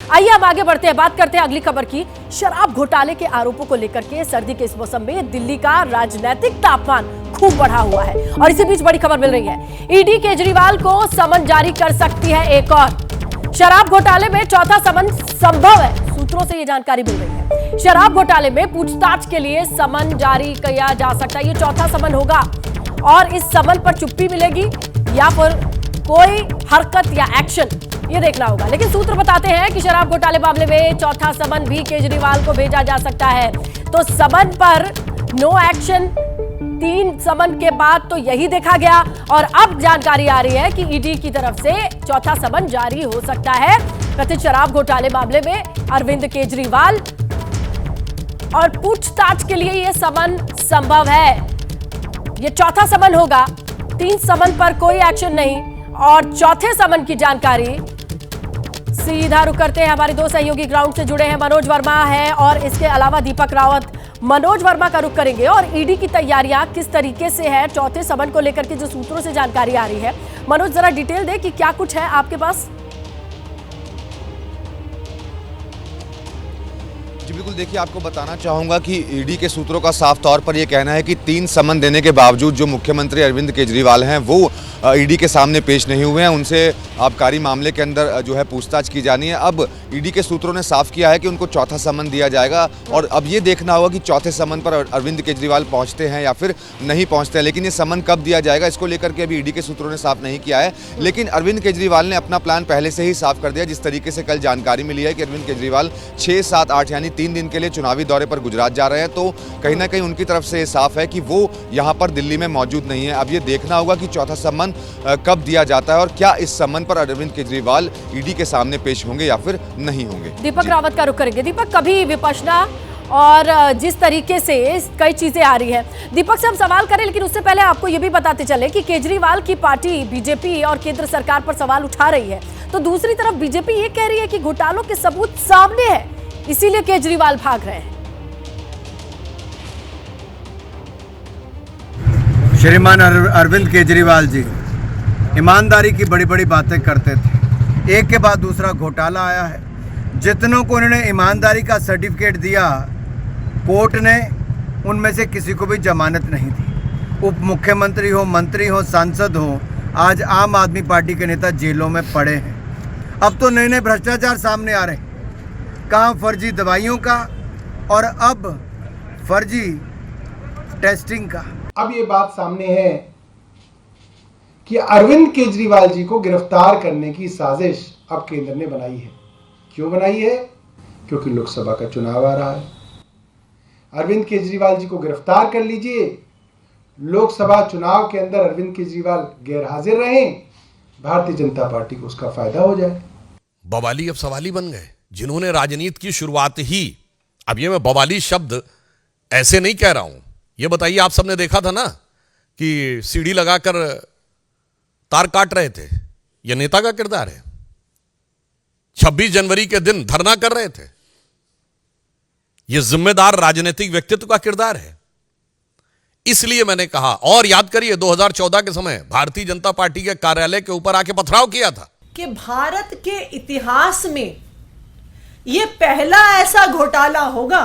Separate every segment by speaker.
Speaker 1: आइए अब आगे बढ़ते हैं, बात करते हैं अगली खबर की। शराब घोटाले के आरोपों को लेकर के सर्दी के इस मौसम में दिल्ली का राजनीतिक तापमान खूब बढ़ा हुआ है और इसी बीच बड़ी खबर मिल रही है, ईडी केजरीवाल को समन जारी कर सकती है एक और। शराब घोटाले में चौथा समन संभव है, सूत्रों से यह जानकारी मिल रही है। शराब घोटाले में पूछताछ के लिए समन जारी किया जा सकता है, ये चौथा समन होगा और इस समन पर चुप्पी मिलेगी या फिर कोई हरकत या एक्शन, ये देखना होगा। लेकिन सूत्र बताते हैं कि शराब घोटाले मामले में चौथा समन भी केजरीवाल को भेजा जा सकता है। तो समन पर नो एक्शन, 3 समन के बाद तो यही देखा गया और अब जानकारी आ रही है कि ईडी की तरफ से चौथा समन जारी हो सकता है कथित शराब घोटाले मामले में अरविंद केजरीवाल, और पूछताछ के लिए यह समन संभव है। यह चौथा समन होगा, 3 समन पर कोई एक्शन नहीं और चौथे समन की जानकारी। सीधा रुक करते हैं, हमारे 2 सहयोगी ग्राउंड से जुड़े हैं, मनोज वर्मा है और इसके अलावा दीपक रावत। मनोज वर्मा का रुख करेंगे और ईडी की तैयारियां किस तरीके से है चौथे समन को लेकर के जो सूत्रों से जानकारी आ रही है। मनोज, जरा डिटेल दे कि क्या कुछ है आपके पास।
Speaker 2: जी बिल्कुल, देखिए आपको बताना चाहूँगा कि ईडी के सूत्रों का साफ तौर पर यह कहना है कि 3 समन देने के बावजूद जो मुख्यमंत्री अरविंद केजरीवाल हैं वो ईडी के सामने पेश नहीं हुए हैं, उनसे आबकारी मामले के अंदर जो है पूछताछ की जानी है। अब ईडी के सूत्रों ने साफ किया है कि उनको चौथा समन दिया जाएगा और अब ये देखना होगा कि चौथे समन पर अरविंद केजरीवाल पहुँचते हैं या फिर नहीं पहुँचते हैं। लेकिन ये समन कब दिया जाएगा इसको लेकर के अभी ईडी के सूत्रों ने साफ नहीं किया है। लेकिन अरविंद केजरीवाल ने अपना प्लान पहले से ही साफ कर दिया। जिस तरीके से कल जानकारी मिली है कि अरविंद केजरीवाल 6, 7, 8 यानी 3 दिन के लिए चुनावी दौरे पर गुजरात जा रहे हैं, तो कहीं ना कहीं उनकी तरफ से साफ है कि वो यहाँ पर दिल्ली में मौजूद नहीं है। अब ये देखना होगा कि चौथा सम्मन कब दिया जाता है और क्या इस सम्मन पर अरविंद केजरीवाल ईडी के सामने पेश होंगे या फिर नहीं होंगे।
Speaker 1: दीपक रावत का रुख करेंगे। दीपक, कभी विपश्यना और जिस तरीके से कई चीजें आ रही है, दीपक से हम सवाल करें, लेकिन उससे पहले आपको ये भी बताते चले कि केजरीवाल की पार्टी बीजेपी और केंद्र सरकार पर सवाल उठा रही है, तो दूसरी तरफ बीजेपी ये कह रही है कि घोटालों के सबूत सामने है, इसीलिए केजरीवाल भाग रहे हैं।
Speaker 3: श्रीमान अरविंद केजरीवाल जी ईमानदारी की बड़ी बड़ी बातें करते थे, एक के बाद दूसरा घोटाला आया है। जितनों को उन्होंने ईमानदारी का सर्टिफिकेट दिया, कोर्ट ने उनमें से किसी को भी जमानत नहीं दी। उप मुख्यमंत्री हो, मंत्री हो, सांसद हो, आज आम आदमी पार्टी के नेता जेलों में पड़े हैं। अब तो नए नए भ्रष्टाचार सामने आ रहे हैं, कहाँ फर्जी दवाइयों का और अब फर्जी टेस्टिंग का।
Speaker 4: अब ये बात सामने है कि अरविंद केजरीवाल जी को गिरफ्तार करने की साजिश अब केंद्र ने बनाई है। क्यों बनाई है? क्योंकि लोकसभा का चुनाव आ रहा है। अरविंद केजरीवाल जी को गिरफ्तार कर लीजिए, लोकसभा चुनाव के अंदर अरविंद केजरीवाल गैर हाजिर रहें, भारतीय जनता पार्टी को उसका फायदा हो जाए।
Speaker 5: बवाली अब सवाली बन गए, जिन्होंने राजनीति की शुरुआत ही, अब ये मैं बवाली शब्द ऐसे नहीं कह रहा हूं, ये बताइए आप सबने देखा था ना कि सीढ़ी लगाकर तार काट रहे थे, यह नेता का किरदार है। 26 जनवरी के दिन धरना कर रहे थे, यह जिम्मेदार राजनीतिक व्यक्तित्व का किरदार है। इसलिए मैंने कहा, और याद करिए 2014 के समय भारतीय जनता पार्टी के कार्यालय के ऊपर आके पथराव किया था
Speaker 6: कि भारत के इतिहास में यह पहला ऐसा घोटाला होगा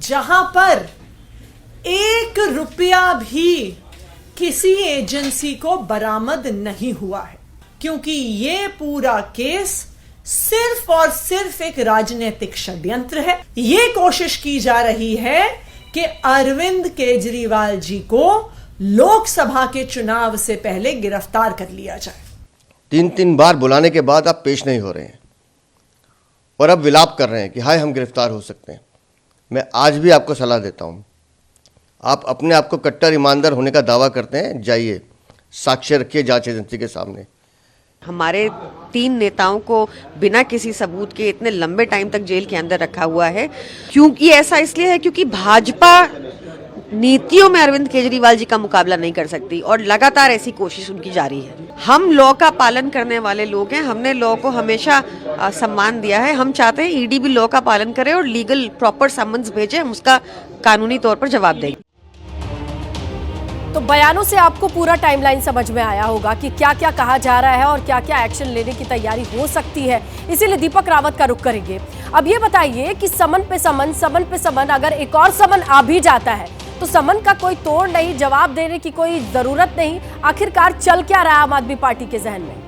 Speaker 6: जहां पर 1 रुपया भी किसी एजेंसी को बरामद नहीं हुआ है, क्योंकि यह पूरा केस सिर्फ और सिर्फ एक राजनीतिक षड्यंत्र है। यह कोशिश की जा रही है कि अरविंद केजरीवाल जी को लोकसभा के चुनाव से पहले गिरफ्तार कर लिया जाए।
Speaker 7: 3 बार बुलाने के बाद आप पेश नहीं हो रहे हैं और अब विलाप कर रहे हैं कि हाय हम गिरफ्तार हो सकते हैं। मैं आज भी आपको सलाह देता हूं, आप अपने आप को कट्टर ईमानदार होने का दावा करते हैं, जाइए साक्ष्य रखिए जांच एजेंसी के सामने।
Speaker 8: हमारे 3 नेताओं को बिना किसी सबूत के इतने लंबे टाइम तक जेल के अंदर रखा हुआ है, क्योंकि ऐसा इसलिए है क्योंकि भाजपा नीतियों में अरविंद केजरीवाल जी का मुकाबला नहीं कर सकती और लगातार ऐसी कोशिश उनकी जारी है। हम लॉ का पालन करने वाले लोग हैं, हमने लॉ को हमेशा सम्मान दिया है। हम चाहते हैं ईडी भी लॉ का पालन करे और लीगल प्रॉपर समन्स भेजे, हम उसका कानूनी तौर पर जवाब देंगे।
Speaker 1: तो बयानों से आपको पूरा टाइमलाइन समझ में आया होगा कि क्या क्या कहा जा रहा है और क्या क्या एक्शन लेने की तैयारी हो सकती है। इसीलिए दीपक रावत का रुख करेंगे। अब ये बताइए कि समन पे समन, अगर एक और समन आ भी जाता है तो समन का कोई तोड़ नहीं, जवाब देने की कोई जरूरत नहीं। आखिरकार चल क्या रहा है आम आदमी पार्टी के जहन में?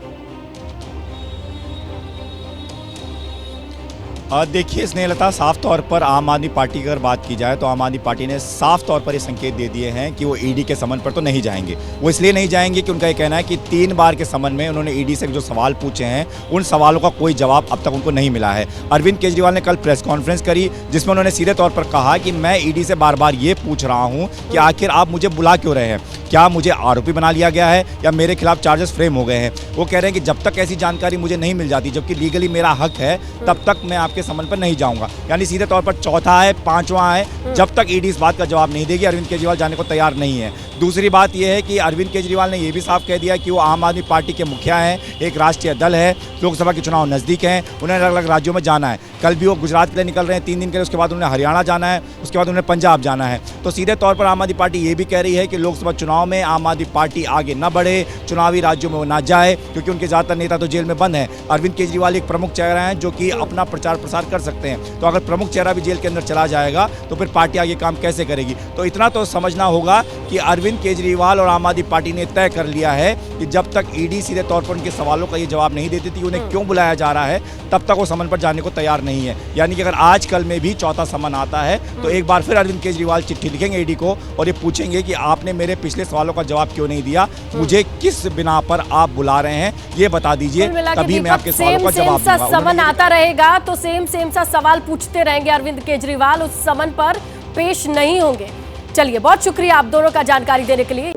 Speaker 9: देखिए स्नेहलता, साफ तौर पर आम आदमी पार्टी की अगर बात की जाए तो आम आदमी पार्टी ने साफ तौर पर ये संकेत दे दिए हैं कि वो ईडी के समन पर तो नहीं जाएंगे। वो इसलिए नहीं जाएंगे कि उनका ये कहना है कि 3 बार के समन में उन्होंने ईडी से जो सवाल पूछे हैं उन सवालों का कोई जवाब अब तक उनको नहीं मिला है। अरविंद केजरीवाल ने कल प्रेस कॉन्फ्रेंस करी जिसमें उन्होंने सीधे तौर पर कहा कि मैं ईडी से बार बार ये पूछ रहा हूँ कि आखिर आप मुझे बुला क्यों रहे हैं, क्या मुझे आरोपी बना लिया गया है या मेरे खिलाफ चार्जेस फ्रेम हो गए हैं। वो कह रहे हैं कि जब तक ऐसी जानकारी मुझे नहीं मिल जाती, जबकि लीगली मेरा हक है, तब तक मैं आपके समन पर नहीं जाऊंगा। यानी सीधे तौर पर चौथा है, 5वां है, जब तक ईडी इस बात का जवाब नहीं देगी अरविंद केजरीवाल जाने को तैयार नहीं है। दूसरी बात यह है कि अरविंद केजरीवाल ने यह भी साफ कह दिया कि वो आम आदमी पार्टी के मुखिया हैं, एक राष्ट्रीय दल है, लोकसभा के चुनाव नजदीक हैं, उन्हें अलग अलग राज्यों में जाना है। कल भी वो गुजरात के लिए निकल रहे हैं 3 दिन के लिए, उसके बाद उन्हें हरियाणा जाना है, उसके बाद उन्हें पंजाब जाना है। तो सीधे तौर पर आम आदमी पार्टी ये भी कह रही है कि लोकसभा चुनाव में आम आदमी पार्टी आगे न बढ़े, चुनावी राज्यों में वो ना जाए, क्योंकि उनके ज़्यादातर नेता तो जेल में बंद हैं। अरविंद केजरीवाल एक प्रमुख चेहरा हैं जो कि अपना प्रचार प्रसार कर सकते हैं। तो अगर प्रमुख चेहरा भी जेल के अंदर चला जाएगा तो फिर पार्टी आगे काम कैसे करेगी। तो इतना तो समझना होगा कि अरविंद केजरीवाल और आम आदमी पार्टी ने तय कर लिया है कि जब तक ईडी सीधे तौर पर उनके सवालों का ये जवाब नहीं देती थी उन्हें क्यों बुलाया जा रहा है, तब तक वो समन पर जाने को तैयार नहीं है। यानी कि अगर आज कल में भी चौथा समन आता है तो एक बार फिर अरविंद केजरीवाल चिट्ठी लिखेंगे ईडी को और ये पूछेंगे कि आपने मेरे पिछले सवालों का जवाब क्यों नहीं दिया, मुझे किस बिना पर आप बुला रहे हैं ये बता दीजिए, तभी मैं आपके सवालों का जवाब दूंगा।
Speaker 1: समन आता रहेगा तो सेम सा सवाल पूछते रहेंगे अरविंद केजरीवाल, उस समन पर पेश नहीं होंगे। चलिए, बहुत शुक्रिया आप दोनों का जानकारी देने के लिए।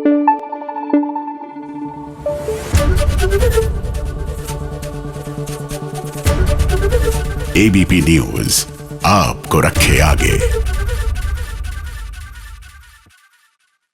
Speaker 10: एबीपी न्यूज आपको रखे आगे।